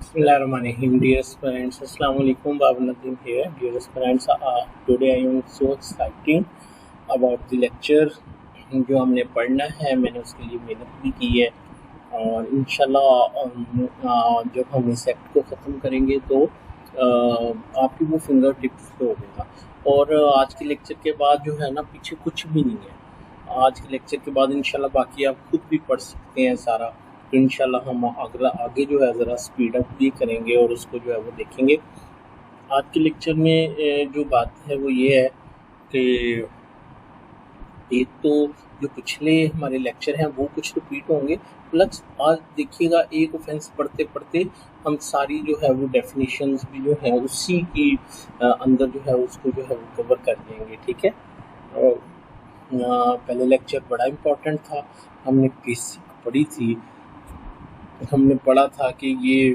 Bismillahirrahmanirrahim. Dear students, Assalamu alaikum. Baba Nadeem here. Dear students, today I am so excited about the lecture जो हमने पढ़ना है. मैंने उसके लिए मेहनत भी की है और इंशाल्लाह जब हम इस एक्ट को ख़त्म करेंगे तो आपकी वो फिंगर टिप्स पे होगा. और आज के लेक्चर के बाद जो है ना पीछे कुछ भी नहीं है. आज के लेक्चर के बाद इंशाल्लाह बाकी आप खुद भी पढ़ सकते हैं सारा. तो इंशाल्लाह हम अगला आगे जो है ज़रा स्पीड अप भी करेंगे और उसको जो है वो देखेंगे. आज के लेक्चर में जो बात है वो ये है कि एक तो जो पिछले हमारे लेक्चर हैं वो कुछ रिपीट होंगे, प्लस आज देखिएगा एक ऑफेंस पढ़ते पढ़ते हम सारी जो है वो डेफिनेशंस भी जो है उसी की अंदर जो है उसको जो है वो कवर कर लेंगे. ठीक है. और पहले लेक्चर बड़ा इम्पोर्टेंट था. हमने बेसिक पढ़ी थी. हमने पढ़ा था कि ये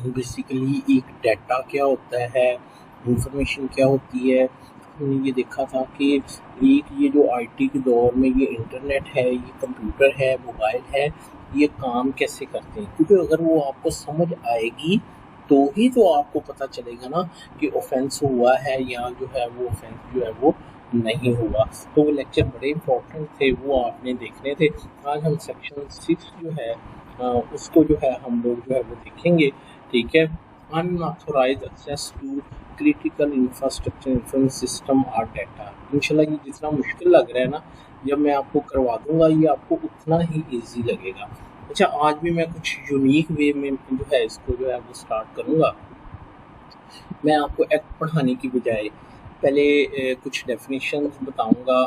बेसिकली एक डाटा क्या होता है, इंफॉर्मेशन क्या होती है. हमने ये देखा था कि एक ये जो आईटी के दौर में ये इंटरनेट है, ये कंप्यूटर है, मोबाइल है, ये काम कैसे करते हैं. क्योंकि अगर वो आपको समझ आएगी तो ही तो आपको पता चलेगा ना कि ऑफेंस हुआ है या जो है वो ऑफेंस जो है वो नहीं हुआ. तो वो लेक्चर बड़े इंपॉर्टेंट थे, वो आपने देखने थे. आज हम सेक्शन 6 जो है उसको जो है हम लोग जो है वो देखेंगे. ठीक है. Unauthorized access to critical infrastructure information system और डाटा. इंशाल्लाह ये जितना मुश्किल लग रहा है ना, जब मैं आपको करवा दूंगा ये आपको उतना ही इजी लगेगा. अच्छा, आज भी मैं कुछ यूनिक वे में जो है इसको जो है वो स्टार्ट करूंगा. मैं आपको एक्ट पढ़ाने की बजाय पहले कुछ डेफिनेशंस बताऊंगा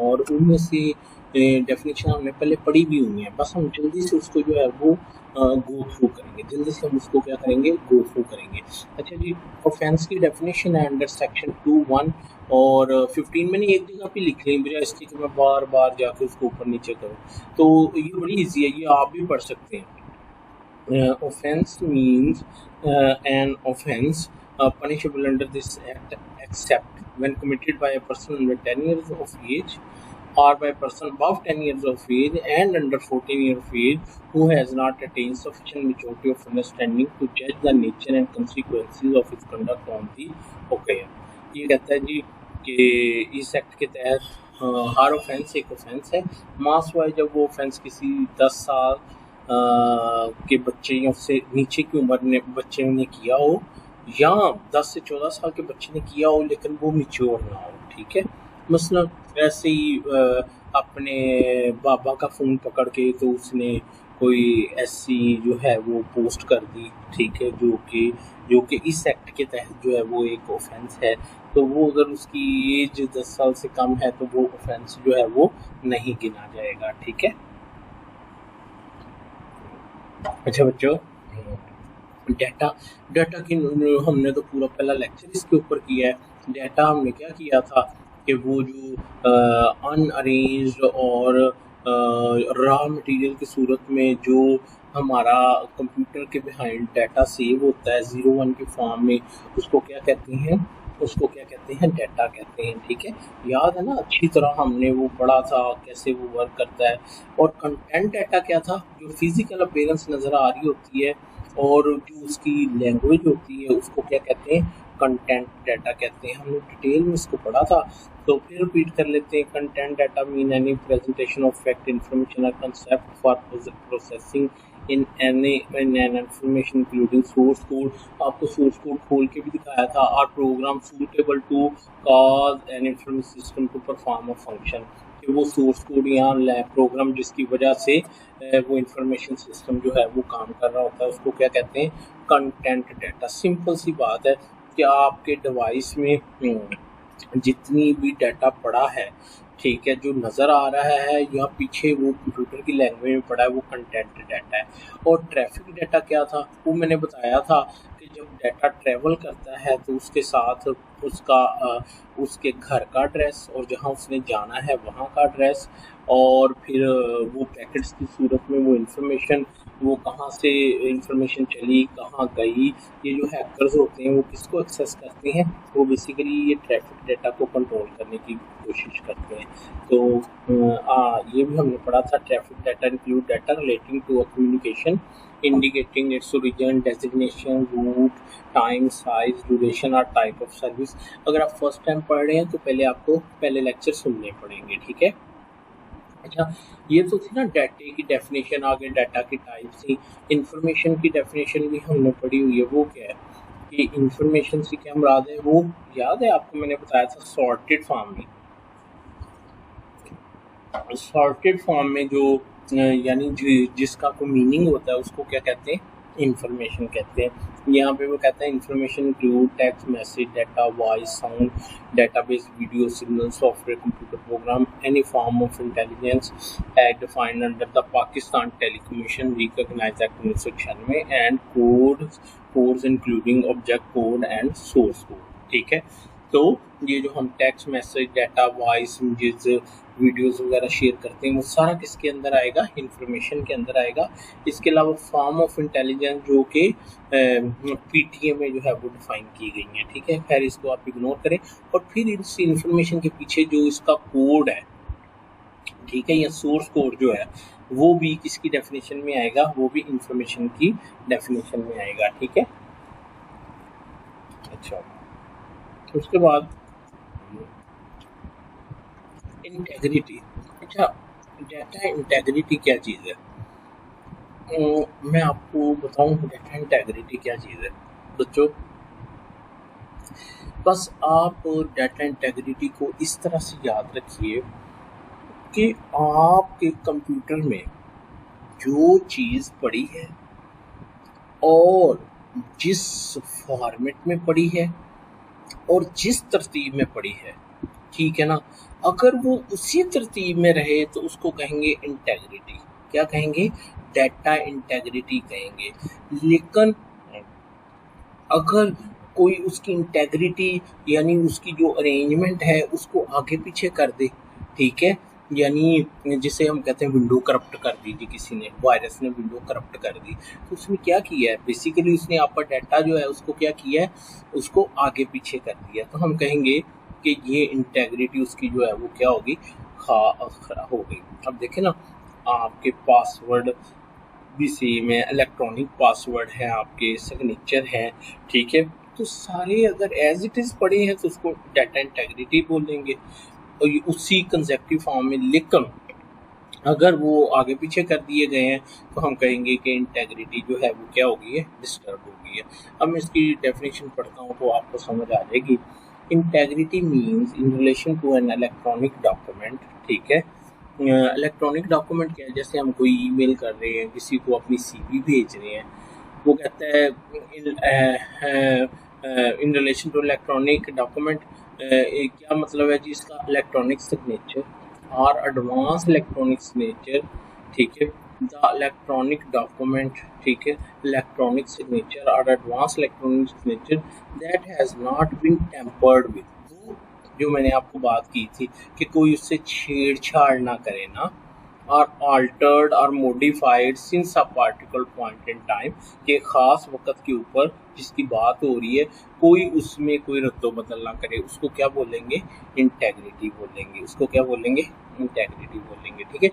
और उनमें से डेफिनेशन हमने पहले पढ़ी भी हुई है. बस हम जल्दी से उसको जो है वो गो थ्रू करेंगे. जल्दी से हम उसको क्या करेंगे, गो थ्रू करेंगे. अच्छा जी, ऑफेंस की डेफिनेशन है अंडर सेक्शन 2(1) और 15 मैंने एक जगह पे लिख ली बजाय इसकी कि मैं बार बार जाके उसको ऊपर नीचे करूँ. तो ये बड़ी ईजी है, ये आप भी पढ़ सकते हैं. Offense means an offense punishable under this act except when committed by a person under 10 years of age or by a person above 10 years of age and under 14 years of age who has not attained sufficient maturity of understanding to judge the nature and consequences of his conduct on the occasion. ये कहता है जी कि इस act के तहत हर offence एक offence है. मास wise जब वो ऑफेंस किसी 10 साल के बच्चे या उससे नीचे की उम्र ने बच्चे ने किया हो या 10 से 14 साल के बच्चे ने किया हो लेकिन वो मैच्योर ना हो. ठीक है. मसलन ऐसे ही अपने बाबा का फ़ोन पकड़ के तो उसने कोई ऐसी जो है वो पोस्ट कर दी. ठीक है. जो कि इस एक्ट के तहत जो है वो एक ऑफेंस है. तो वो अगर उसकी एज 10 साल से कम है तो वो ऑफेंस जो है वो नहीं गिना जाएगा. ठीक है. अच्छा बच्चों, डाटा की हमने तो पूरा पहला लेक्चर इसके ऊपर किया है. डाटा हमने क्या किया था कि वो जो अनअरेंज्ड और रॉ मटेरियल की सूरत में जो हमारा कंप्यूटर के बिहाइंड डाटा सेव होता है 0-1 के फॉर्म में, उसको क्या कहते हैं, डाटा कहते हैं. ठीक है. याद है ना, अच्छी तरह हमने वो पढ़ा था कैसे वो वर्क करता है. और कंटेंट डाटा क्या था, जो फिजिकल अपीयरेंस नज़र आ रही होती है और जो उसकी लैंग्वेज होती है उसको क्या कहते हैं, कंटेंट डाटा कहते हैं. हमने डिटेल में इसको पढ़ा था तो फिर रिपीट कर लेते हैं. Content data mean any presentation of fact information और concept for processing in an information including source code. आपको सोर्स कोड खोल के भी दिखाया था. और program suitable to cause an information system to perform a function. कि वो सोर्स कोड या प्रोग्राम जिसकी वजह से वो इंफॉर्मेशन सिस्टम जो है वो काम कर रहा होता है उसको क्या कहते हैं, कंटेंट डाटा. सिंपल सी बात है कि आपके डिवाइस में जितनी भी डाटा पड़ा है, ठीक है, जो नज़र आ रहा है या पीछे वो कंप्यूटर की लैंग्वेज में पड़ा है, वो कंटेंट डाटा है. और ट्रैफिक डाटा क्या था, वो मैंने बताया था कि जब डाटा ट्रैवल करता है तो उसके साथ उसके घर का एड्रेस और जहाँ उसने जाना है वहाँ का एड्रेस और फिर वो पैकेट्स की सूरत में वो इन्फॉर्मेशन, वो कहाँ से इंफॉर्मेशन चली, कहाँ गई. ये जो हैकर्स होते हैं वो किसको एक्सेस करते हैं, वो बेसिकली ये ट्रैफिक डाटा को कंट्रोल करने की कोशिश करते हैं. तो ये भी हमने पढ़ा था. Traffic data include data relating to a communication indicating its origin, designation, route, time, size, duration और टाइप ऑफ सर्विस। अगर आप फर्स्ट टाइम पढ़ रहे हैं तो पहले आपको पहले लेक्चर सुनने पड़ेंगे, ठीक है। अच्छा, ये तो थी ना डाटा की डेफिनेशन, आगे डाटा की टाइप थी। इंफॉर्मेशन की डेफिनेशन भी हमने पढ़ी हुई है, वो क्या है कि इंफॉर्मेशन से क्या मुराद है, वो याद है आपको मैंने बताया था सॉर्टेड फॉर्म में। सॉर्टेड फॉर्म में जो यानी जिसका कोई मीनिंग होता है उसको क्या कहते हैं, इंफॉर्मेशन कहते हैं। यहाँ पे वो कहता है information include text, message, data, voice, sound, database, video, signal, software, computer program, any form of intelligence as defined under the Pakistan telecommunication recognized act 1996 and codes including object code and source code, ठीक है। तो ये जो हम text, message, data, voice, images, videos वगैरह share करते हैं वो सारा किसके अंदर आएगा, इंफॉर्मेशन के अंदर आएगा। इसके अलावा फॉर्म ऑफ इंटेलिजेंस जो कि पीटीए में जो है वो डिफाइन की गई है, ठीक है। खैर इसको आप इग्नोर करें। और फिर इस इंफॉर्मेशन के पीछे जो इसका कोड है, ठीक है, या सोर्स कोड जो है वो भी किसकी डेफिनेशन में आएगा, वो भी इंफॉर्मेशन की डेफिनेशन में आएगा, ठीक है। अच्छा, उसके बाद इंटेग्रिटी। अच्छा, डाटा इंटेग्रिटी क्या चीज़ है? मैं आपको बताऊं डाटा इंटेग्रिटी क्या चीज़ है बच्चों। बस आप डाटा इंटेग्रिटी को इस तरह से याद rखिए कि आपके कंप्यूटर में जो चीज़ पड़ी है और जिस फॉर्मेट में पड़ी है और जिस तरतीब में पड़ी है, ठीक है ना, अगर वो उसी तरतीब में रहे तो उसको कहेंगे इंटेग्रिटी। क्या कहेंगे? डाटा इंटेग्रिटी कहेंगे। लेकिन अगर कोई उसकी इंटेग्रिटी यानी उसकी जो अरेंजमेंट है उसको आगे पीछे कर दे, ठीक है, यानी जिसे हम कहते हैं विंडो करप्ट कर दी थी किसी ने, वायरस ने विंडो करप्ट कर दी, तो उसने क्या किया है, बेसिकली उसने आपका डाटा जो है उसको क्या किया है, उसको आगे पीछे कर दिया। तो हम कहेंगे कि ये इंटेग्रिटी उसकी जो है वो क्या होगी, खराब हो गई। अब देखें ना, आपके पासवर्ड भी सेम है, इलेक्ट्रॉनिक पासवर्ड है, आपके सिग्नेचर है, ठीक है, तो सारे अगर एज इट इज़ पड़े हैं तो उसको डाटा इंटेग्रिटी बोलेंगे और ये उसी कंसेप्टिव फॉर्म में। लेकिन अगर वो आगे पीछे कर दिए गए हैं तो हम कहेंगे कि इंटेग्रिटी जो है वो क्या हो गई है, डिस्टर्ब हो गई है। अब मैं इसकी डेफिनेशन पढ़ता हूँ तो आपको समझ आ जाएगी। Integrity means in relation to an electronic document, ठीक है। इलेक्ट्रॉनिक डॉक्यूमेंट क्या है, जैसे हम कोई ईमेल कर रहे हैं, किसी को अपनी सीवी भेज रहे हैं, वो कहता है in relation to electronic document, क्या मतलब है जी इसका, इलेक्ट्रॉनिक सिग्नेचर और एडवांस इलेक्ट्रॉनिक सिग्नेचर, ठीक है, द इलेक्ट्रॉनिक डॉक्यूमेंट, ठीक है, इलेक्ट्रॉनिक सिग्नेचर और advance electronic signature that has not been tampered with, जो मैंने आपको बात की थी कि कोई उससे छेड़छाड़ ना करे ना, और अल्टर्ड और modified since a particular point in time, के ख़ास वक़्त के ऊपर जिसकी बात हो रही है कोई उसमें कोई रद्दो बदल ना करे, उसको क्या बोलेंगे, इंटेग्रिटी बोलेंगे। उसको क्या बोलेंगे, इंटेग्रिटी बोलेंगे, ठीक है।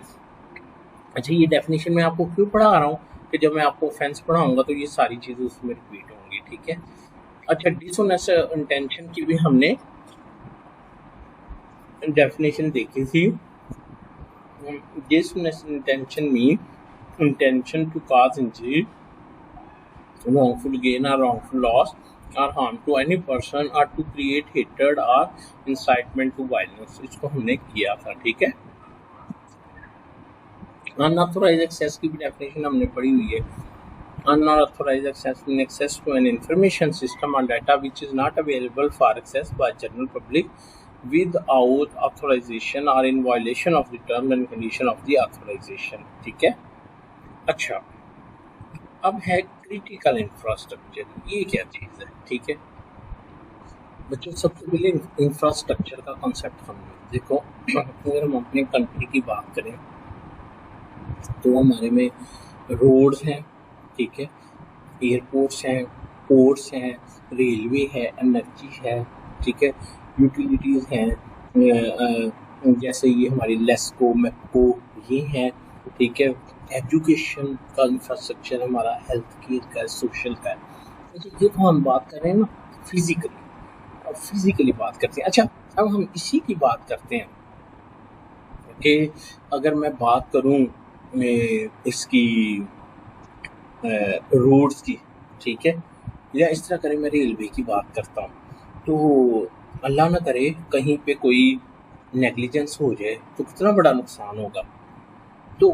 अच्छा, ये डेफिनेशन मैं आपको क्यों पढ़ा रहा हूँ कि जब मैं आपको ऑफेंस पढ़ाऊँगा तो ये सारी चीज़ें उसमें रिपीट होंगी, ठीक है। अच्छा, डिसऑनेस्ट इंटेंशन की भी हमने डेफिनेशन देखी थी। Dishonest intention means intention to cause injury, wrongful gain or wrongful loss or harm to any person or to create hatred or incitement to violence। इसको हमने किया था, ठीक है। अनऑथोराइज्ड एक्सेस की भी डेफिनेशन हमने पढ़ी हुई है। Unauthorized access means access to an information system or data which is not available for access by general public without authorization or in violation of the terms and condition of the authorization, ठीक है। अच्छा, अब है critical infrastructure, ये क्या चीज़ है, ठीक है बच्चों। सबसे पहले इंफ्रास्ट्रक्चर का कॉन्सेप्ट समझो। देखो, अगर हम अपने कंट्री की बात करें तो हमारे में रोड्स हैं, ठीक है, एयरपोर्ट्स हैं, पोर्ट्स हैं, रेलवे है, एनर्जी है, ठीक है, यूटिलिटीज़ हैं, जैसे ये हमारी लेस्को, मैप्को, ये हैं, ठीक है, एजुकेशन का इंफ्रास्ट्रक्चर, हमारा हेल्थ केयर का, सोशल का है। अच्छा, ये तो हम बात कर रहे हैं ना फिजिकली। अब फिजिकली बात करते हैं। अच्छा, अब हम इसी की बात करते हैं कि अगर मैं बात करूं इसकी रोड्स की, ठीक है, या इस तरह करें मैं रेलवे की बात करता हूँ, तो अल्लाह ना करे कहीं पे कोई नेग्लिजेंस हो जाए तो कितना बड़ा नुकसान होगा। तो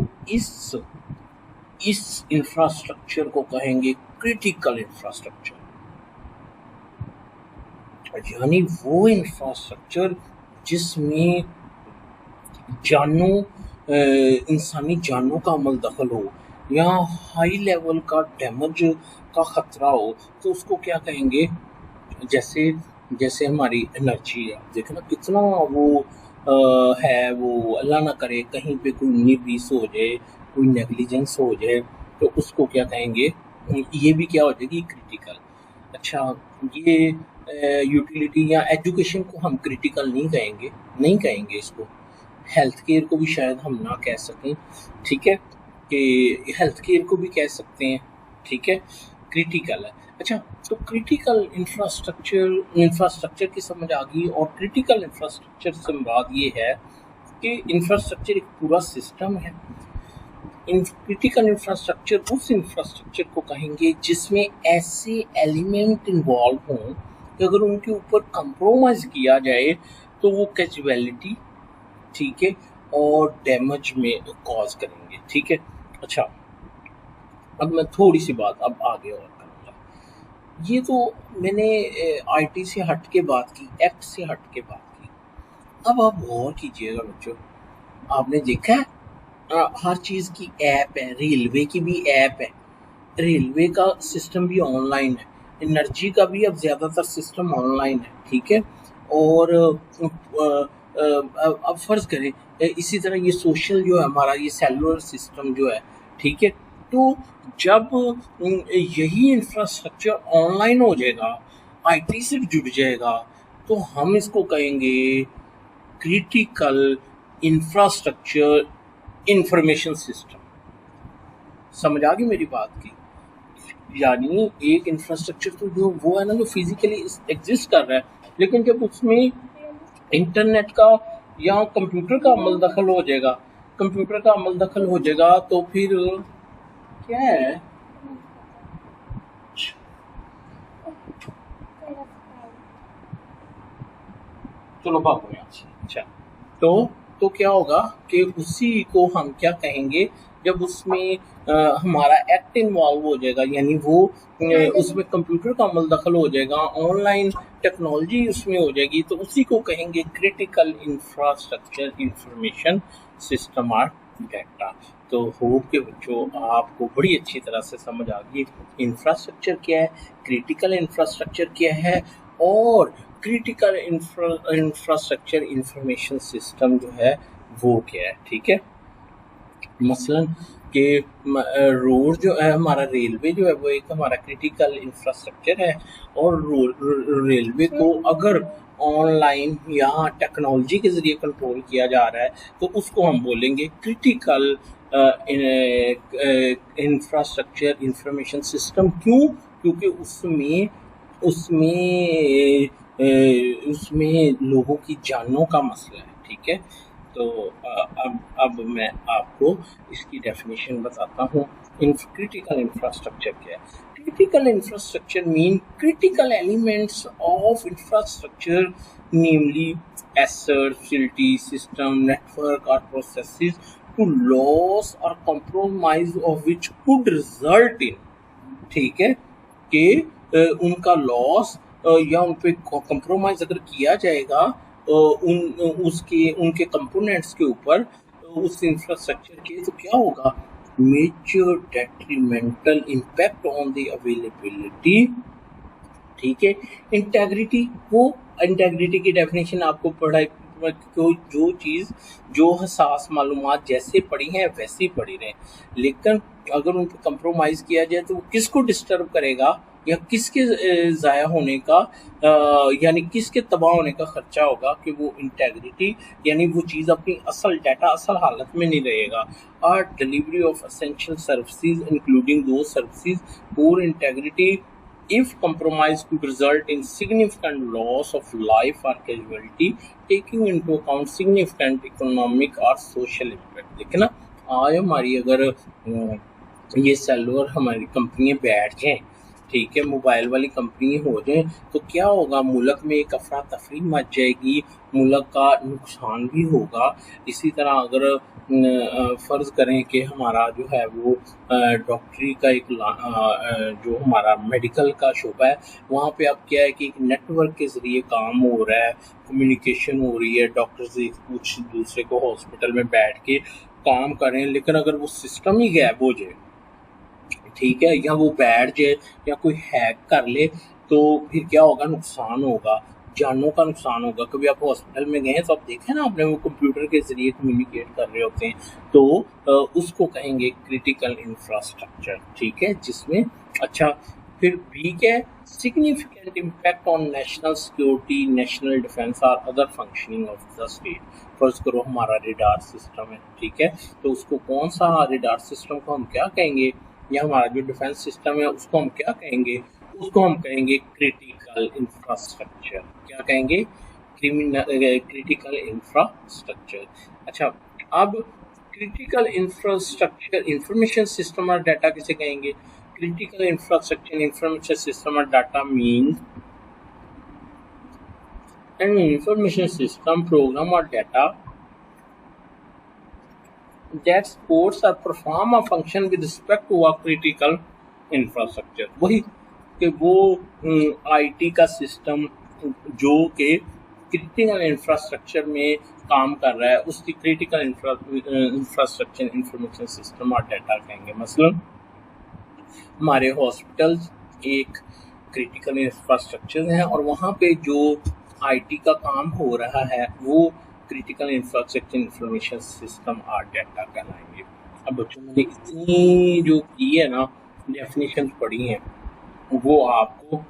इस इंफ्रास्ट्रक्चर को कहेंगे क्रिटिकल इंफ्रास्ट्रक्चर, यानी वो इंफ्रास्ट्रक्चर जिसमें इंसानी जानों का अमल दखल हो या हाई लेवल का डैमेज का खतरा हो, तो उसको क्या कहेंगे। जैसे जैसे हमारी एनर्जी है, देखो ना कितना वो है, वो अल्लाह ना करे कहीं पे कोई 19-20 हो जाए, कोई नेग्लिजेंस हो जाए, तो उसको क्या कहेंगे, ये भी क्या हो जाएगी, क्रिटिकल। अच्छा, ये यूटिलिटी या एजुकेशन को हम क्रिटिकल नहीं कहेंगे इसको। हेल्थ केयर को भी शायद हम ना कह सकें, ठीक है, कि हेल्थ केयर को भी कह सकते हैं, ठीक है, क्रिटिकल है। अच्छा, तो क्रिटिकल इंफ्रास्ट्रक्चर की समझ आ गई। और क्रिटिकल इंफ्रास्ट्रक्चर से बात ये है कि इंफ्रास्ट्रक्चर एक पूरा सिस्टम है। क्रिटिकल इंफ्रास्ट्रक्चर उस इंफ्रास्ट्रक्चर को कहेंगे जिसमें ऐसे एलिमेंट इन्वॉल्व हों कि अगर उनके ऊपर कंप्रोमाइज किया जाए तो वो कैजुअलिटी, ठीक है, और डैमेज में कॉज करेंगे, ठीक है। अच्छा, अब मैं थोड़ी सी बात अब आगे और करूँगा। ये तो मैंने आईटी से हट के बात की, एक्ट से हट के बात की। अब आप गौर कीजिएगा बच्चों, आपने देखा है हर चीज़ की ऐप है, रेलवे की भी ऐप है, रेलवे का सिस्टम भी ऑनलाइन है, एनर्जी का भी अब ज़्यादातर सिस्टम ऑनलाइन है, ठीक है। और अब फ़र्ज़ करें इसी तरह ये सोशल जो है हमारा, ये सेलुलर सिस्टम जो है, ठीक है, तो जब यही इंफ्रास्ट्रक्चर ऑनलाइन हो जाएगा, आईटी से जुड़ जाएगा, तो हम इसको कहेंगे क्रिटिकल इंफ्रास्ट्रक्चर इंफॉर्मेशन सिस्टम। समझ आ गई मेरी बात की। यानी एक इंफ्रास्ट्रक्चर तो जो वो है ना, जो फिजिकली एग्जिस्ट कर रहा है, लेकिन जब उसमें इंटरनेट का या कंप्यूटर का अमल दखल हो जाएगा, तो फिर क्या है, चलो भागो यहाँ से। अच्छा, तो क्या होगा कि उसी को हम क्या कहेंगे, जब उसमें हमारा एक्ट इन्वॉल्व हो जाएगा, यानी वो उसमें कंप्यूटर का अमल दखल हो जाएगा, ऑनलाइन टेक्नोलॉजी उसमें हो जाएगी, तो उसी को कहेंगे क्रिटिकल इंफ्रास्ट्रक्चर इंफॉर्मेशन सिस्टम और डाटा। तो होप के बच्चों आपको बड़ी अच्छी तरह से समझ आ गई इंफ्रास्ट्रक्चर क्या है, क्रिटिकल इंफ्रास्ट्रक्चर क्या है, और क्रिटिकल इंफ्रास्ट्रक्चर इंफॉर्मेशन सिस्टम जो है वो क्या है, ठीक है। मसलन कि रोड जो है हमारा, रेलवे जो है वो एक हमारा क्रिटिकल इंफ्रास्ट्रक्चर है, और रेलवे को अगर ऑनलाइन या टेक्नोलॉजी के ज़रिए कंट्रोल किया जा रहा है तो उसको हम बोलेंगे क्रिटिकल इंफ्रास्ट्रक्चर इंफॉर्मेशन सिस्टम। क्यों? क्योंकि उसमें उसमें लोगों की जानों का मसला है, ठीक है। तो अब मैं आपको इसकी डेफिनेशन बताता हूँ। क्रिटिकल इंफ्रास्ट्रक्चर क्या है? Critical infrastructure mean critical elements of infrastructure, namely asset, facility, system, network और प्रोसेसेस टू लॉस और compromise of which could result in, ठीक है, कि उनका लॉस या उन पे कंप्रोमाइज अगर किया जाएगा उनके कंपोनेंट्स के ऊपर, उस इंफ्रास्ट्रक्चर के, तो क्या होगा, major detrimental impact on the availability, ठीक है, इंटेग्रिटी। वो इंटेग्रिटी की डेफिनेशन आपको पढ़ाई, जो चीज़ जो हसास मालूमात जैसे पढ़ी हैं वैसे ही पढ़ी रहें, लेकिन अगर उन पर कंप्रोमाइज़ किया जाए तो वो किसको डिस्टर्ब करेगा, या किसके ज़ाया होने का यानी किसके तबाह होने का खर्चा होगा कि वो इंटेग्रिटी यानी वो चीज़ अपनी असल डाटा असल हालत में नहीं रहेगा। और delivery of essential services including दो सर्विसेज पोर integrity if compromise could result in significant loss of life or casualty taking into account significant economic or social impact। देखना आज हमारी अगर ये सेलुलर हमारी कंपनियां बैठ जाएं, ठीक है, मोबाइल वाली कंपनी हो जाए तो क्या होगा, मुल्क में एक अफरा तफरी मच जाएगी, मुल्क का नुकसान भी होगा। इसी तरह अगर फ़र्ज़ करें कि हमारा जो है वो डॉक्टरी का एक जो हमारा मेडिकल का शोबा है वहाँ पे अब क्या है कि एक नेटवर्क के ज़रिए काम हो रहा है, कम्युनिकेशन हो रही है, डॉक्टर्स एक कुछ दूसरे को हॉस्पिटल में बैठ के काम कर रहे हैं, लेकिन अगर वो सिस्टम ही गैप हो जाए, ठीक है, या वो बैठ जाए या कोई हैक कर ले तो फिर क्या होगा, नुकसान होगा, जानों का नुकसान होगा। कभी आप हॉस्पिटल में गए तो आप देखें ना, आपने वो कंप्यूटर के ज़रिए कम्युनिकेट कर रहे होते हैं तो उसको कहेंगे क्रिटिकल इंफ्रास्ट्रक्चर, ठीक है, जिसमें अच्छा फिर भी क्या significant impact on national security, national defence और other functioning of the state. फर्ज करो हमारा रेडार सिस्टम है, ठीक है, तो उसको कौन सा रेडार सिस्टम को हम क्या कहेंगे, या हमारा जो डिफेंस सिस्टम है उसको हम क्या कहेंगे, उसको हम कहेंगे क्रिटिकल इंफ्रास्ट्रक्चर। क्या कहेंगे, क्रिटिकल इंफ्रास्ट्रक्चर। अच्छा, अब क्रिटिकल इंफ्रास्ट्रक्चर इंफॉर्मेशन सिस्टम और डाटा किसे कहेंगे, क्रिटिकल इंफ्रास्ट्रक्चर इंफॉर्मेशन सिस्टम और data means an information system, program or data that supports or perform a function with respect to a critical infrastructure। वही कि वो IT का सिस्टम जो कि क्रिटिकल इंफ्रास्ट्रक्चर में काम कर रहा है उसकी क्रिटिकल इंफ्रास्ट्रक्चर इंफॉर्मेशन सिस्टम और डाटा कहेंगे। मसलन हमारे हॉस्पिटल्स एक क्रिटिकल इंफ्रास्ट्रक्चर है और वहाँ पे जो आईटी का काम हो रहा है वो क्रिटिकल इंफ्रास्ट्रक्चर इंफॉर्मेशन सिस्टम और डाटा कहलाएंगे। अब बच्चों ने इतनी जो की है ना डेफिनेशन पढ़ी हैं वो आपको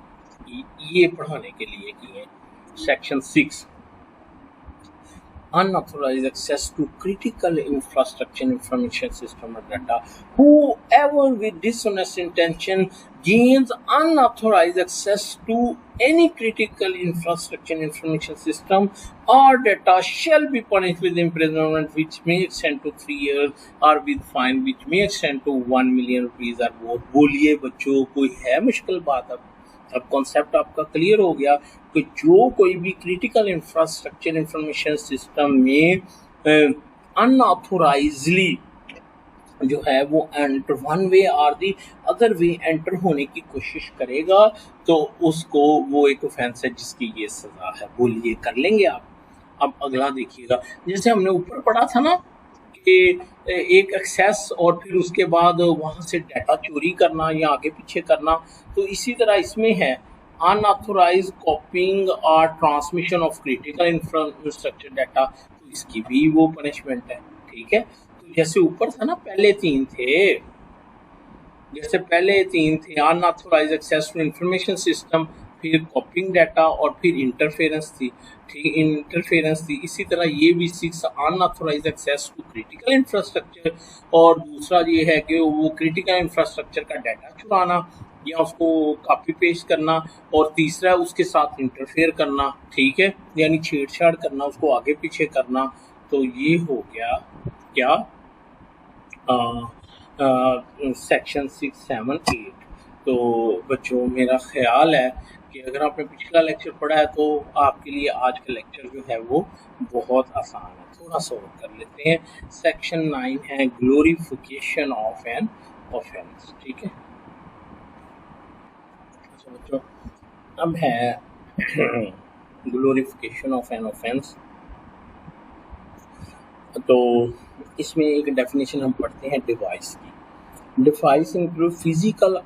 ये पढ़ाने के लिए की है। Section 6 unauthorized access to critical infrastructure information system or data, whoever with dishonest intention gains unauthorized access to any critical infrastructure information system or data shall be punished with imprisonment which may extend to 3 years or with fine which may extend to 1 million rupees or both। बोलिए बच्चों, कोई है मुश्किल बात? अब concept आपका clear हो गया कि जो कोई भी क्रिटिकल इंफ्रास्ट्रक्चर इंफॉर्मेशन सिस्टम में अनऑथोराइजली जो है वो एंटर वन वे और दी अदर वे एंटर होने की कोशिश करेगा तो उसको वो एक ऑफेंस है जिसकी ये सजा है। बोलिए, कर लेंगे आप? अब अगला देखिएगा, जैसे हमने ऊपर पढ़ा था ना कि एक एक्सेस और फिर उसके बाद वहाँ से डाटा चोरी करना या आगे पीछे करना, तो इसी तरह इसमें है अनऑथोराइज्ड कॉपिंग और transmission of critical infrastructure data, तो इसकी भी वो पनिशमेंट है। ठीक है, तो जैसे ऊपर था ना पहले तीन थे unauthorized access to information system, फिर कॉपिंग डाटा और फिर इंटरफेरेंस थी। इसी तरह ये भी 6 unauthorized access to critical infrastructure, और दूसरा ये है कि वो क्रिटिकल इंफ्रास्ट्रक्चर का डाटा चुराना या उसको कॉपी पेस्ट करना, और तीसरा उसके साथ इंटरफेयर करना, ठीक है, यानी छेड़छाड़ करना, उसको आगे पीछे करना। तो ये हो गया क्या सेक्शन 6, 7, 8। तो बच्चों मेरा ख्याल है कि अगर आपने पिछला लेक्चर पढ़ा है तो आपके लिए आज का लेक्चर जो है वो बहुत आसान है। थोड़ा सा और कर लेते हैं। सेक्शन 9 है ग्लोरिफिकेशन ऑफ एन ऑफेंस। ठीक है, अच्छा बच्चों अब है ग्लोरिफिकेशन ऑफ एन ऑफेंस। तो इसमें एक डेफिनेशन हम पढ़ते हैं डिवाइस की। डिवाइस इंक्लूड फिजिकल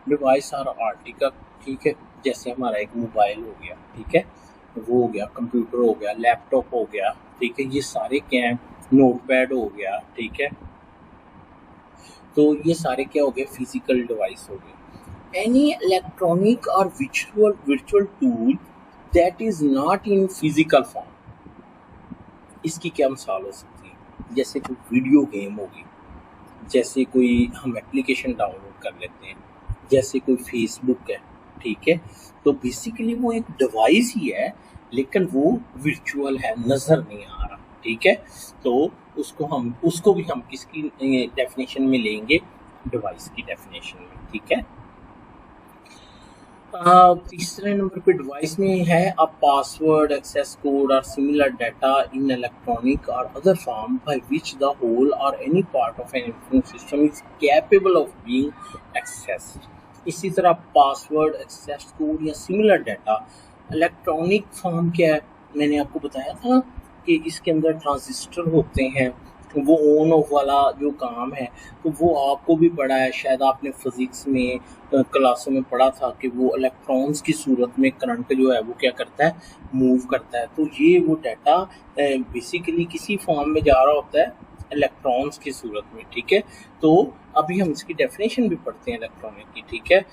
डिवाइस और आर्टिकल। ठीक है, जैसे हमारा एक मोबाइल हो गया, ठीक है, वो हो गया, कंप्यूटर हो गया, लैपटॉप हो गया, ठीक है, ये सारे क्या हैं, नोटपैड हो गया, ठीक है, तो ये सारे क्या हो गए, फिजिकल डिवाइस हो गए। any electronic or virtual tool that is not in physical form। इसकी क्या मिसाल हो सकती है? जैसे कोई वीडियो गेम होगी, जैसे कोई हम एप्लीकेशन डाउनलोड कर लेते हैं, जैसे कोई फेसबुक है, ठीक है। तो बेसिकली वो एक डिवाइस ही है, लेकिन वो वर्चुअल है, नज़र नहीं आ रहा, ठीक है। तो उसको भी हम किसकी डेफिनेशन में लेंगे? डिवाइस की डेफिनेशन में, ठीक है। तीसरे नंबर पे डिवाइस में है अ पासवर्ड, एक्सेस कोड और सिमिलर डाटा इन इलेक्ट्रॉनिक और other form by which the whole और any part of an information system is capable of being accessed. इसी तरह पासवर्ड, एक्सेस कोड या सिमिलर डाटा इलेक्ट्रॉनिक फॉर्म क्या है? मैंने आपको बताया था कि इसके अंदर ट्रांजिस्टर होते हैं, वो ऑन ऑफ वाला जो काम है, तो वो आपको भी पढ़ा है, शायद आपने फिजिक्स में क्लासों में पढ़ा था कि वो इलेक्ट्रॉन्स की सूरत में करंट जो है वो क्या करता है? मूव करता है। तो ये वो डाटा बेसिकली किसी फॉर्म में जा रहा होता है, इलेक्ट्रॉन्स की सूरत में, ठीक है। तो अभी हम इसकी डेफिनेशन भी पढ़ते हैं इलेक्ट्रॉनिक की, ठीक है।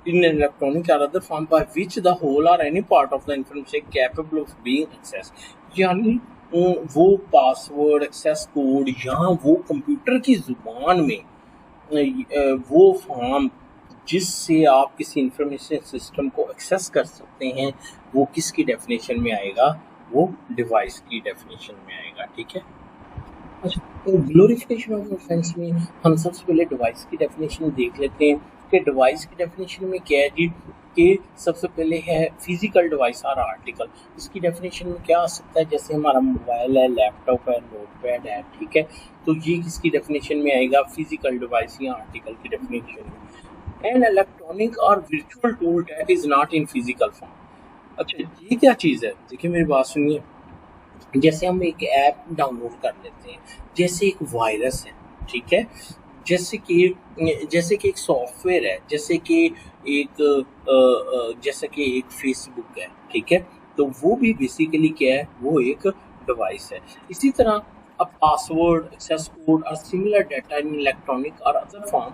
इन इलेक्ट्रॉनिक और other form by which the whole और any part of the information capable of being access, यानी वो पासवर्ड, एक्सेस कोड या वो कंप्यूटर की ज़ुबान में वो फॉर्म जिससे आप किसी इंफॉर्मेशन सिस्टम को एक्सेस कर सकते हैं, वो किसकी डेफिनेशन में आएगा? वो डिवाइस की डेफिनेशन में आएगा, ठीक है। अच्छा, तो ग्लोरिफिकेशन ऑफ ऑफेंस में हम सबसे पहले डिवाइस की डेफिनेशन देख लेते हैं कि डिवाइस की डेफिनेशन में क्या है जी, कि सबसे पहले है फिजिकल डिवाइस और आर्टिकल। इसकी डेफिनेशन में क्या आ सकता है? जैसे हमारा मोबाइल है, लैपटॉप है, नोटपैड है, ठीक है। तो ये किसकी डेफिनेशन में आएगा? फिजिकल डिवाइस या आर्टिकल की डेफिनेशन में। एन इलेक्ट्रॉनिक और virtual tool that is not in physical form. अच्छा, ये क्या चीज़ है? देखिए मेरी बात सुनिए। जैसे हम एक ऐप डाउनलोड कर लेते हैं, जैसे एक वायरस है, ठीक है, जैसे कि एक सॉफ्टवेयर है, जैसे कि एक फेसबुक है, ठीक है। तो वो भी बेसिकली क्या है? वो एक डिवाइस है। इसी तरह अब पासवर्ड, एक्सेस कोड और सिमिलर डाटा इन इलेक्ट्रॉनिक और अदर फॉर्म,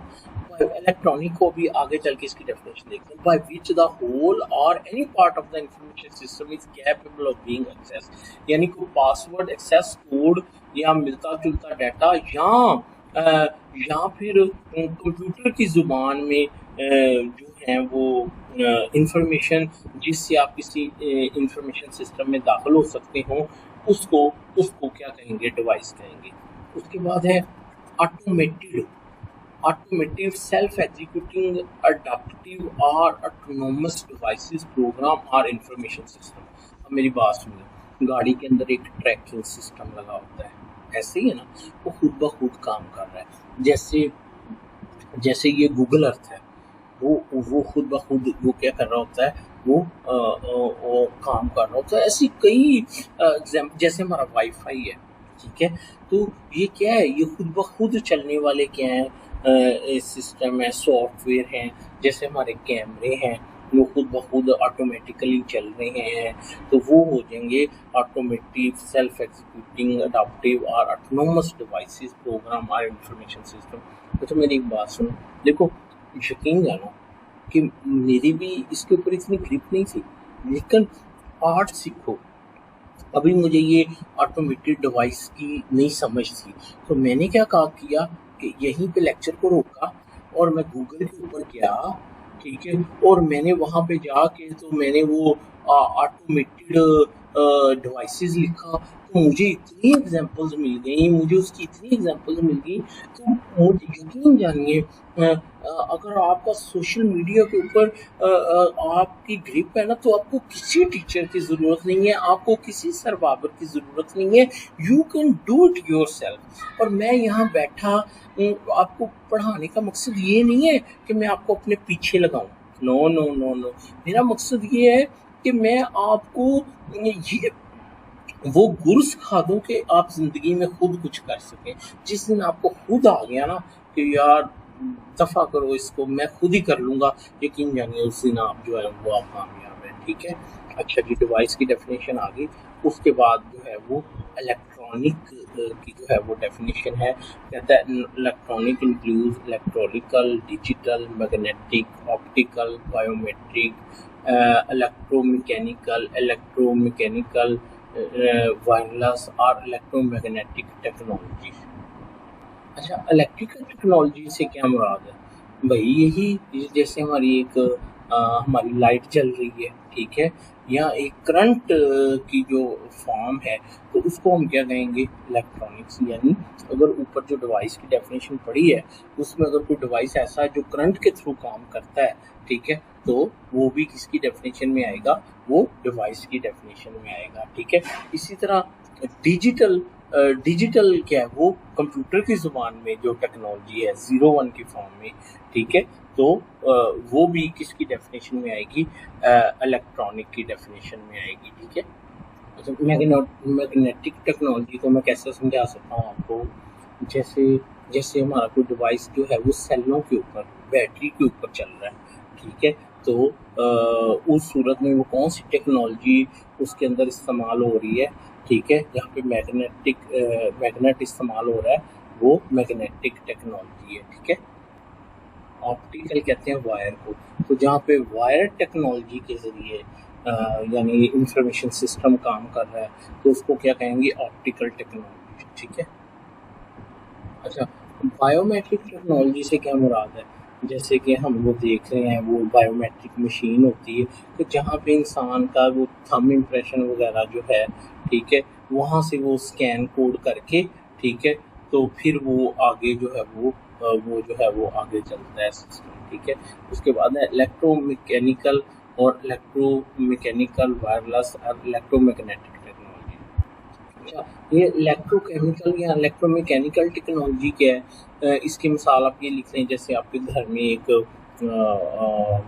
इलेक्ट्रॉनिक को भी आगे चल के इसकी डेफिनेशन देखते हैं, बाय विच द होल और any part of the information system is capable of being access, यानी कि पासवर्ड, एक्सेस कोड या मिलता जुलता डाटा या फिर कंप्यूटर की ज़ुबान में जो है वो इंफॉर्मेशन जिससे आप किसी इंफॉर्मेशन सिस्टम में दाखिल हो सकते हो, उसको क्या कहेंगे? डिवाइस कहेंगे। उसके बाद है ऑटोमेटिव सेल्फ एग्जीक्यूटिंग अडैप्टिव और ऑटोनोमस डिवाइसेस प्रोग्राम और इंफॉर्मेशन सिस्टम। अब मेरी बात सुनिए, गाड़ी के अंदर एक ट्रैकिंग सिस्टम लगा होता है, ऐसे ही है ना, वो खुद ब खुद काम कर रहा है। जैसे ये गूगल अर्थ है, वो खुद ब खुद वो क्या कर रहा होता है? वो काम कर रहा होता है। ऐसी कई जैसे हमारा वाईफाई है, ठीक है। तो ये क्या है? ये खुद ब खुद चलने वाले क्या हैं? सिस्टम है, सॉफ्टवेयर हैं। जैसे हमारे कैमरे हैं, वो खुद ब खुद ऑटोमेटिकली चल रहे हैं, तो वो हो जाएंगे ऑटोमेटिव सेल्फ एग्जीक्यूटिंग अडैप्टिव और ऑटोनोमस डिवाइसेस प्रोग्राम और इंफॉर्मेशन सिस्टम। तो मेरी एक बात सुनो, देखो, यकीन जानो कि मेरी भी इसके ऊपर इतनी ग्रिप नहीं थी, लेकिन आर्ट सीखो। अभी मुझे ये ऑटोमेटेड डिवाइस की नहीं समझ थी, तो मैंने क्या किया कि यहीं पे लेक्चर को रोका और मैं गूगल के ऊपर गया, ठीक है, और मैंने वहाँ पे जाके तो मैंने वो ऑटोमेटेड डिवाइसेस लिखा, तो मुझे इतनी एग्जांपल्स मिल गई, तो मुझे यकीन जानिए, अगर आपका सोशल मीडिया के ऊपर आपकी ग्रिप है ना, तो आपको किसी टीचर की ज़रूरत नहीं है, आपको किसी सरबाबर की ज़रूरत नहीं है, you can do it yourself. और मैं यहाँ बैठा आपको पढ़ाने का मकसद ये नहीं है कि मैं आपको अपने पीछे लगाऊं, नो नो नो नो। मेरा मकसद ये है कि मैं आपको ये वो गुर सिखा दूं कि आप ज़िंदगी में खुद कुछ कर सकें। जिस दिन आपको खुद आ गया ना कि यार दफ़ा करो इसको, मैं खुद ही कर लूँगा, यकीन जानिए उस दिन आप जो है वो आप कामयाब हैं, ठीक है। अच्छा जी, डिवाइस की डेफिनेशन आ गई। उसके बाद जो है वो इलेक्ट्रॉनिक की जो है वो डेफिनेशन है, कहता है electronic includes electronical, digital, magnetic, optical, biometric, electromechanical, wireless और इलेक्ट्रोमैग्नेटिक टेक्नोलॉजी। अच्छा, इलेक्ट्रिकल टेक्नोलॉजी से क्या मुराद है? भाई यही जैसे हमारी एक हमारी लाइट जल रही है, ठीक है, या एक करंट की जो फॉर्म है, तो उसको हम क्या कहेंगे? इलेक्ट्रॉनिक्स। यानी अगर ऊपर जो डिवाइस की डेफिनेशन पड़ी है, उसमें अगर कोई डिवाइस ऐसा है जो करंट के थ्रू काम करता है, ठीक है, तो वो भी किसकी डेफिनेशन में आएगा? वो डिवाइस की डेफिनेशन में आएगा, ठीक है। इसी तरह डिजिटल डिजिटल क्या है? वो कंप्यूटर की ज़ुबान में जो टेक्नोलॉजी है 01 की फॉर्म में, ठीक है, तो वो भी किसकी डेफिनेशन में आएगी? इलेक्ट्रॉनिक की डेफिनेशन में आएगी, ठीक है। अच्छा, मैग्नेटिक टेक्नोलॉजी को मैं कैसे समझा सकता हूँ आपको? जैसे जैसे हमारा कोई डिवाइस जो है वो सेलों के ऊपर, बैटरी के ऊपर चल रहा है, ठीक है, तो उस सूरत में वो कौन सी टेक्नोलॉजी उसके अंदर इस्तेमाल हो रही है, ठीक है, जहाँ पे मैग्नेट इस्तेमाल हो रहा है, वो मैग्नेटिक टेक्नोलॉजी है, ठीक है। ऑप्टिकल कहते हैं वायर को, तो जहाँ पे वायर टेक्नोलॉजी के ज़रिए यानी इंफॉर्मेशन सिस्टम काम कर रहा है, तो उसको क्या कहेंगे? ऑप्टिकल टेक्नोलॉजी, ठीक है। अच्छा, बायोमेट्रिक टेक्नोलॉजी से क्या मुराद है? जैसे कि हम वो देख रहे हैं, वो बायोमेट्रिक मशीन होती है, तो जहाँ पे इंसान का वो थंब इम्प्रेशन वगैरह जो है, ठीक है, वहाँ से वो स्कैन कोड करके, ठीक है, तो फिर वो आगे जो है वो जो है वो आगे चलता है सिस्टम, ठीक है। उसके बाद है इलेक्ट्रोमैकेनिकल वायरलेस और इलेक्ट्रोमैग्नेटिक टेक्नोलॉजी। अच्छा, ये इलेक्ट्रोकेमिकल या इलेक्ट्रोमैकेनिकल टेक्नोलॉजी क्या है? इसकी मिसाल आप ये लिख लें, जैसे आपके घर में एक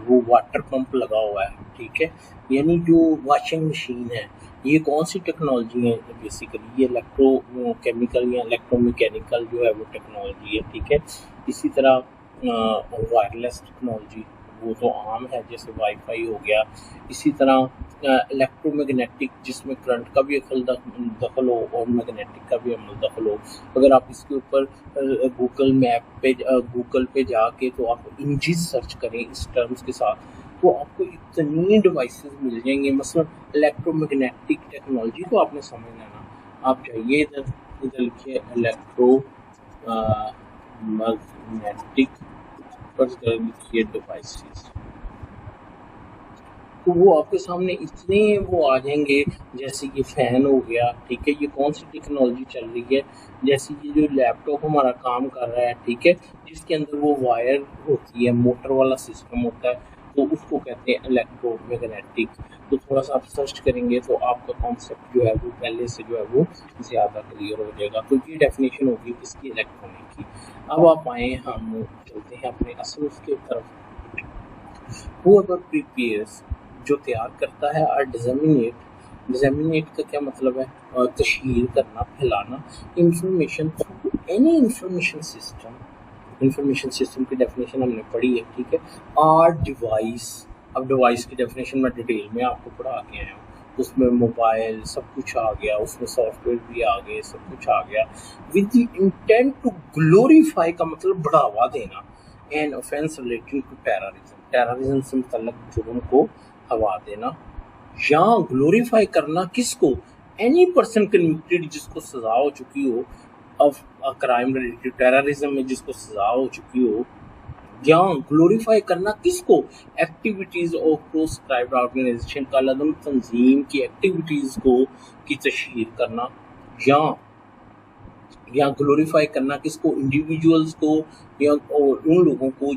वो वाटर पंप लगा हुआ है, ठीक है, यानी जो वॉशिंग मशीन है, ये कौन सी टेक्नोलॉजी है? बेसिकली ये इलेक्ट्रोकेमिकल या इलेक्ट्रोमैकेनिकल जो है वो टेक्नोलॉजी है, ठीक है। इसी तरह वायरलेस टेक्नोलॉजी, वो तो आम है, जैसे वाईफाई हो गया। इसी तरह इलेक्ट्रोमैग्नेटिक, जिसमें करंट का भी दखल हो और मैग्नेटिक का भी अमल दखल हो। अगर आप इसके ऊपर गूगल पे जाके तो आप इंजिस सर्च करें इस टर्म्स के साथ, तो आपको इतनी डिवाइसेस मिल जाएंगे। मसलन इलेक्ट्रोमैग्नेटिक टेक्नोलॉजी को आपने समझना है ना, आप जाइए इधर लिखिए इलेक्ट्रो मैग्नेटिक पर लिखिए डिवाइसेस, तो वो आपके सामने इतने वो आ जाएंगे। जैसे ये फ़ैन हो गया, ठीक है, ये कौन सी टेक्नोलॉजी चल रही है? जैसे ये जो लैपटॉप हमारा काम कर रहा है, ठीक है, जिसके अंदर वो वायर होती है, मोटर वाला सिस्टम होता है, तो उसको कहते हैं इलेक्ट्रोमैग्नेटिक। तो थोड़ा सा आप सर्च करेंगे तो आपका कॉन्सेप्ट जो है वो पहले से जो है वो ज़्यादा क्लियर हो जाएगा। तो ये डेफिनेशन होगी इसकी इलेक्ट्रॉनिक की। अब आप आए, हम चलते हैं अपने असल उसके तरफ। whoever prepares, जो तैयार करता है, और डिज़ेमिनेट का क्या मतलब है? तशहीर करना, फैलाना information through any information system की डेफिनेशन हमने पढ़ी है, ठीक है। और डिवाइस, अब डिवाइस की डेफिनेशन मैं डिटेल में आपको पढ़ा के आया हूँ, उसमें मोबाइल सब कुछ आ गया, उसमें सॉफ्टवेयर भी आ गए, सब कुछ आ गया। With the intent to glorify का मतलब बढ़ावा देना, an offense relating to terrorism से मुतल्लक जुर्म को हवा देना, या ग्लोरीफाई करना किसको? एनी पर्सन कन्विक्टेड, जिसको सजा हो चुकी हो of a crime related terrorism में, जिसको सजा हो चुकी हो। या ग्लोरीफाई करना किसको? एक्टिविटीज ऑफ प्रोस्क्राइब्ड ऑर्गेनाइजेशन, कालअदम तंजीम की एक्टिविटीज को की तशहीर करना। या ग्लोरीफाई करना किसको? इंडिविजुअल्स को, या उन लोगों को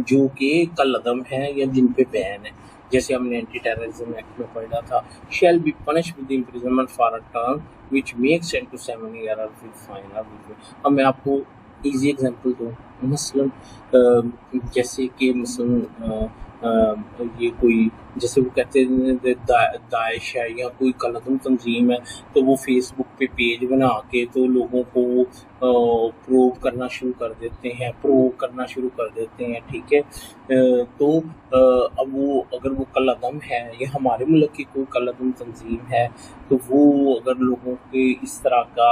जो के कलअदम है या जिन पे बैन है। जैसे हमने एंटी टेररिज्म एक्ट में पढ़ा था, shall be punish with imprisonment for a term which makes 10 to 7 years with fine. अब मैं आपको इजी एग्जांपल दूँ, मसलन जैसे कि मसलन ये कोई जैसे वो कहते हैं दाइश है या कोई कलदम तंजीम है, तो वो फेसबुक पे पेज बना के तो लोगों को प्रोव करना शुरू कर देते हैं, ठीक है। तो अब वो अगर वो कलदम है या हमारे मुल्क की कोई कलदम तंजीम है, तो वो अगर लोगों के इस तरह का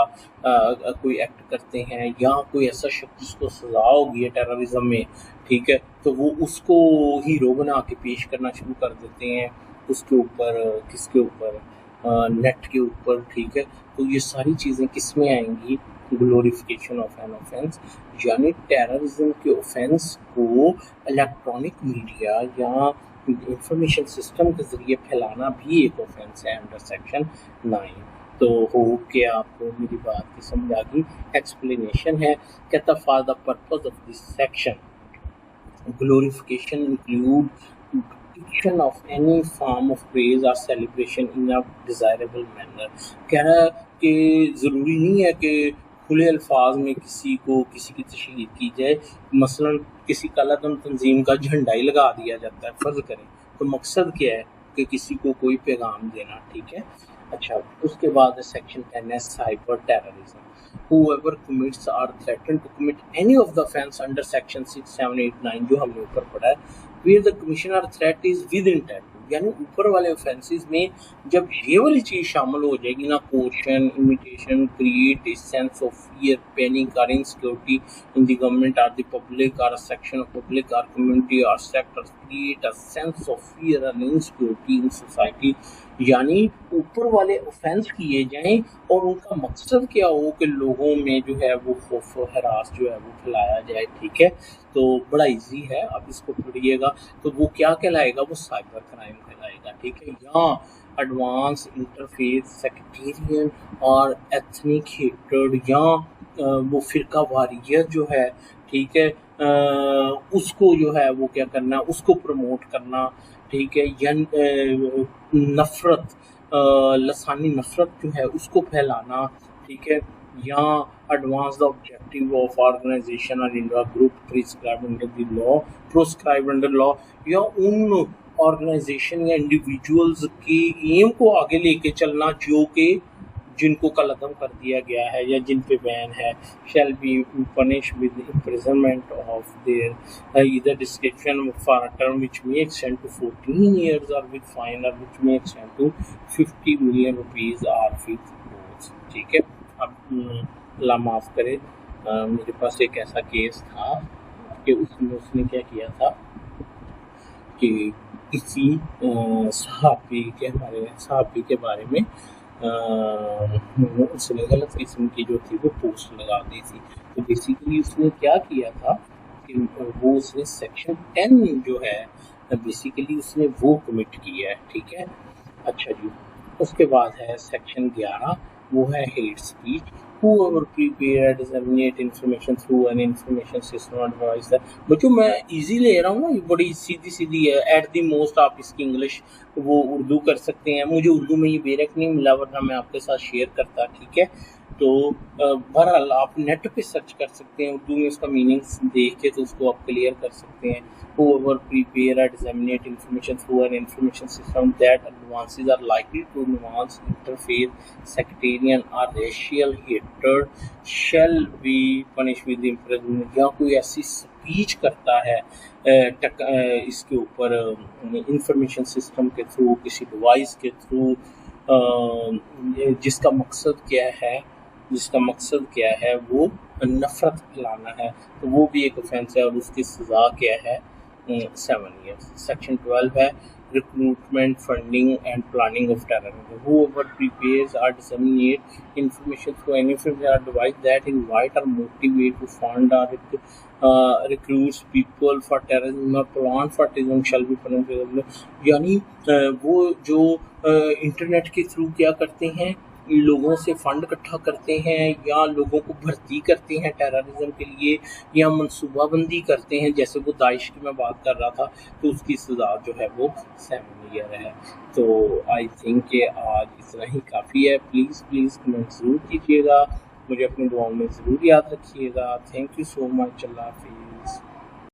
कोई एक्ट करते हैं या कोई ऐसा शख्स जिसको सजा होगी है टेररिज्म में, ठीक है, तो वो उसको हीरो बना के पेश करना शुरू कर देते हैं उसके ऊपर, किसके ऊपर, नेट के ऊपर, ठीक है। तो ये सारी चीज़ें किस में आएंगी? ग्लोरिफिकेशन ऑफ एन ऑफेंस, यानी टेररिज्म के ऑफेंस को इलेक्ट्रॉनिक मीडिया या इंफॉर्मेशन सिस्टम के ज़रिए फैलाना भी एक ऑफेंस है अंडर सेक्शन 9। तो होप कि आपको मेरी बात की समझ आ गई। एक्सप्लेनेशन है, कहता for the purpose of this section glorification include depiction of any form of praise or celebration in a desirable manner। कह रहा है कि ज़रूरी नहीं है कि खुले अल्फाज में किसी की तशहीर की जाए, मसलन किसी कलदम तंजीम का झंडा ही लगा दिया जाता है, फ़र्ज़ करें, तो मकसद क्या है कि किसी को कोई पैगाम देना, ठीक है। अच्छा, उसके बाद सेक्शन 10 है cyber terrorism. Whoever commits or threaten to commit any of the offence under section 6, 7, 8, 9 जो हमने ऊपर पढ़ा है, where the commission or threat is with intent, यानी ऊपर वाले ऑफेंसेस में जब ये वाली चीज़ शामिल हो जाएगी ना, question, imitation, create a sense of fear, panic और इनसिक्योरिटी इन द गवर्नमेंट और द पब्लिक और सेक्शन ऑफ पब्लिक और कम्युनिटी और sector, create a sense of fear and insecurity in society, यानी ऊपर वाले ऑफेंस किए जाएं और उनका मकसद क्या हो कि लोगों में जो है वो खौफ और हरास जो है वो फैलाया जाए, ठीक है। तो बड़ा इजी है, आप इसको पढ़िएगा। तो वो क्या कहलाएगा? वो साइबर क्राइम कहलाएगा, ठीक है। या एडवांस इंटरफेस, सेक्टेरियन और एथनिक हेट्रेड, या वो फिरका वारियत जो है, ठीक है, उसको जो है वो क्या करना, उसको प्रमोट करना, ठीक है, या नफ़रत, लसानी नफ़रत जो है उसको फैलाना, ठीक है, या advance the objective of organisation और India group prescribed under law, या उन ऑर्गेनाइजेशन या इंडिविजुअल्स की एम को आगे लेके चलना जो कि जिनको कलअदम कर दिया गया है या जिन पे बैन है, shall be punish with imprisonment of their either description for a term which may extend to 14 years or with fine or which may extend to 50 million rupees or with both, ठीक है। अब अल्लाह माफ़ करे, मेरे पास एक ऐसा case था कि उसने क्या किया था कि किसी हमारे सहाबी के बारे में उसने गलत किस्म की जो थी वो पोस्ट लगा दी थी। तो बेसिकली उसने क्या किया था कि वो उसने सेक्शन 10 जो है बेसिकली उसने वो कमिट किया है, ठीक है। अच्छा जी, उसके बाद है सेक्शन 11, वो है hate speech. Whoever prepare disseminate information through an information system or device that, बच्चों मैं इजी ले रहा हूँ ना, ये बड़ी सीधी है। एट दी मोस्ट आप इसकी इंग्लिश वो उर्दू कर सकते हैं, मुझे उर्दू में ये बेरक नहीं मिला वरना मैं आपके साथ शेयर करता, ठीक है। तो बहरहाल आप नेट पे सर्च कर सकते हैं, उर्दू में उसका मीनिंग देख के तो उसको आप क्लियर कर सकते हैं। Whoever prepare or disseminate information through an information system that advances are likely to advance interfaith, sectarian or racial hatred shall be punished with imprisonment। या कोई ऐसी स्पीच करता है इसके ऊपर इंफॉर्मेशन सिस्टम के थ्रू, किसी डिवाइस के थ्रू, जिसका मकसद क्या है वो नफ़रत फैलाना है, तो वो भी एक ऑफेंस है और उसकी सज़ा क्या है, 7 years। सेक्शन 12 है recruitment, funding and planning of terrorism. Whoever prepares or disseminates information through any device that invite or motivate to fund or recruits people for terrorism or plan for terrorism shall be punished। यानी वो जो internet के through क्या करते हैं, लोगों से fund इकट्ठा करते हैं या लोगों को भर्ती करते हैं टेररिज्म के लिए या मनसूबाबंदी करते हैं, जैसे वो दाइश की मैं बात कर रहा था, तो उसकी सज़ा जो है वो 7 year है। तो आई थिंक कि आज इतना ही काफ़ी है। प्लीज़ कमेंट ज़रूर कीजिएगा, मुझे अपनी दुआओं में ज़रूर याद रखिएगा। Thank you so much. अल्लाह हाफ़िज़।